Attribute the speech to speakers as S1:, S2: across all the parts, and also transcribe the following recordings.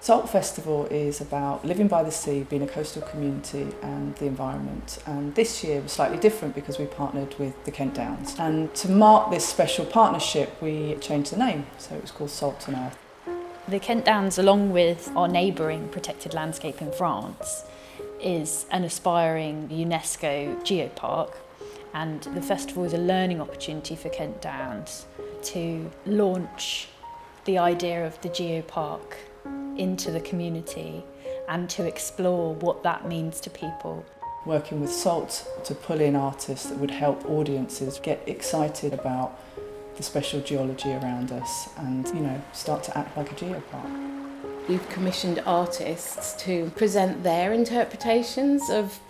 S1: Salt Festival is about living by the sea, being a coastal community and the environment. And this year was slightly different because we partnered with the Kent Downs. And to mark this special partnership, we changed the name, so it was called Salt and Earth.
S2: The Kent Downs, along with our neighbouring protected landscape in France, is an aspiring UNESCO geopark, and the festival is a learning opportunity for Kent Downs to launch the idea of the geopark into the community and to explore what that means to people.
S1: Working with Salt to pull in artists that would help audiences get excited about the special geology around us and, start to act like a geopark.
S3: We've commissioned artists to present their interpretations of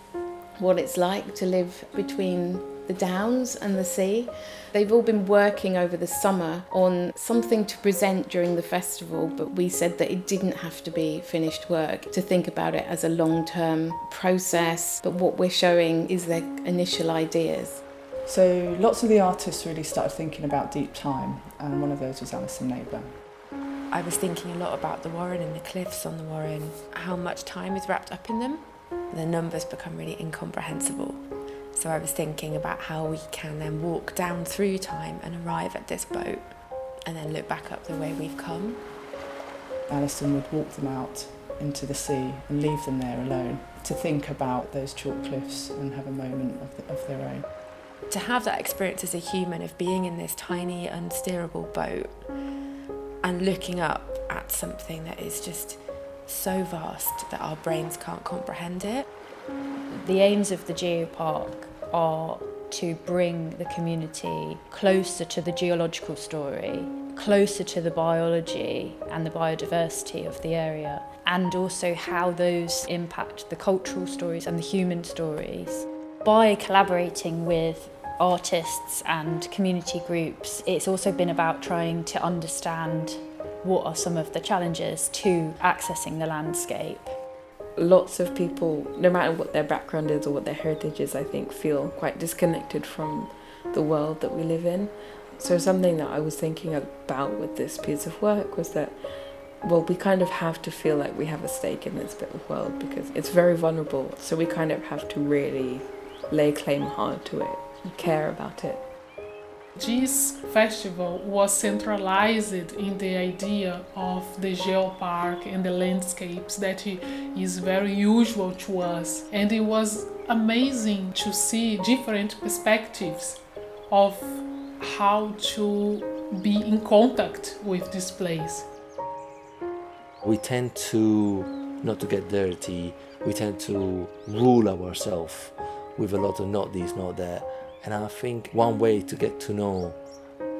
S3: what it's like to live between the Downs and the sea. They've all been working over the summer on something to present during the festival, but we said that it didn't have to be finished work, to think about it as a long-term process, but what we're showing is their initial ideas.
S1: So lots of the artists really started thinking about deep time, and one of those was Alison Neighbour.
S4: I was thinking a lot about the Warren and the cliffs on the Warren, how much time is wrapped up in them. The numbers become really incomprehensible. So I was thinking about how we can then walk down through time and arrive at this boat and then look back up the way we've come.
S1: Alison would walk them out into the sea and leave them there alone to think about those chalk cliffs and have a moment of their own.
S4: To have that experience as a human of being in this tiny, unsteerable boat and looking up at something that is just so vast that our brains can't comprehend it.
S2: The aims of the geopark are to bring the community closer to the geological story, closer to the biology and the biodiversity of the area, and also how those impact the cultural stories and the human stories. By collaborating with artists and community groups, it's also been about trying to understand what are some of the challenges to accessing the landscape.
S5: Lots of people, no matter what their background is or what their heritage is, I think feel quite disconnected from the world that we live in. So something that I was thinking about with this piece of work was that, well, we kind of have to feel like we have a stake in this bit of world because it's very vulnerable. So we kind of have to really lay claim hard to it and care about it.
S6: This festival was centralized in the idea of the geopark and the landscapes that is very usual to us. And it was amazing to see different perspectives of how to be in contact with this place.
S7: We tend to not to get dirty, we tend to rule ourselves with a lot of not this, not that. And I think one way to get to know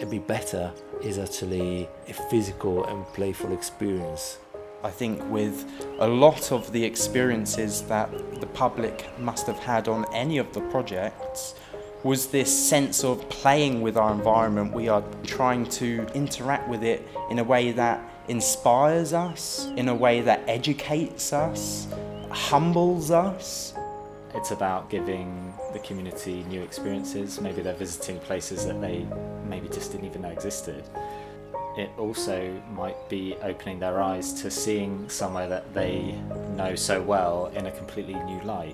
S7: a bit better is actually a physical and playful experience.
S8: I think with a lot of the experiences that the public must have had on any of the projects was this sense of playing with our environment. We are trying to interact with it in a way that inspires us, in a way that educates us, humbles us.
S9: It's about giving the community new experiences. Maybe they're visiting places that they maybe just didn't even know existed. It also might be opening their eyes to seeing somewhere that they know so well in a completely new light.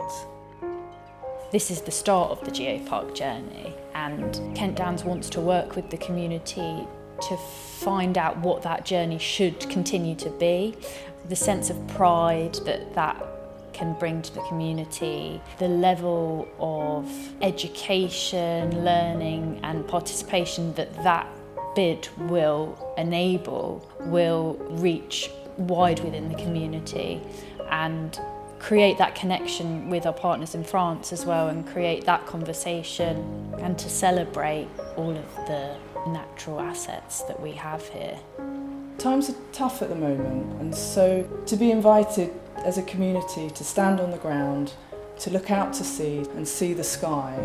S2: This is the start of the geopark journey, and Kent Downs wants to work with the community to find out what that journey should continue to be. The sense of pride that can bring to the community, the level of education, learning and participation that bid will enable will reach wide within the community and create that connection with our partners in France as well, and create that conversation and to celebrate all of the natural assets that we have here.
S1: Times are tough at the moment, and so to be invited as a community to stand on the ground, to look out to sea and see the sky,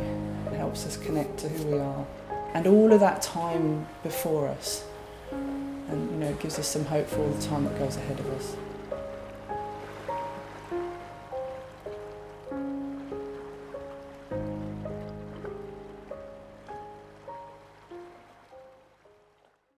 S1: it helps us connect to who we are. And all of that time before us, and it gives us some hope for all the time that goes ahead of us.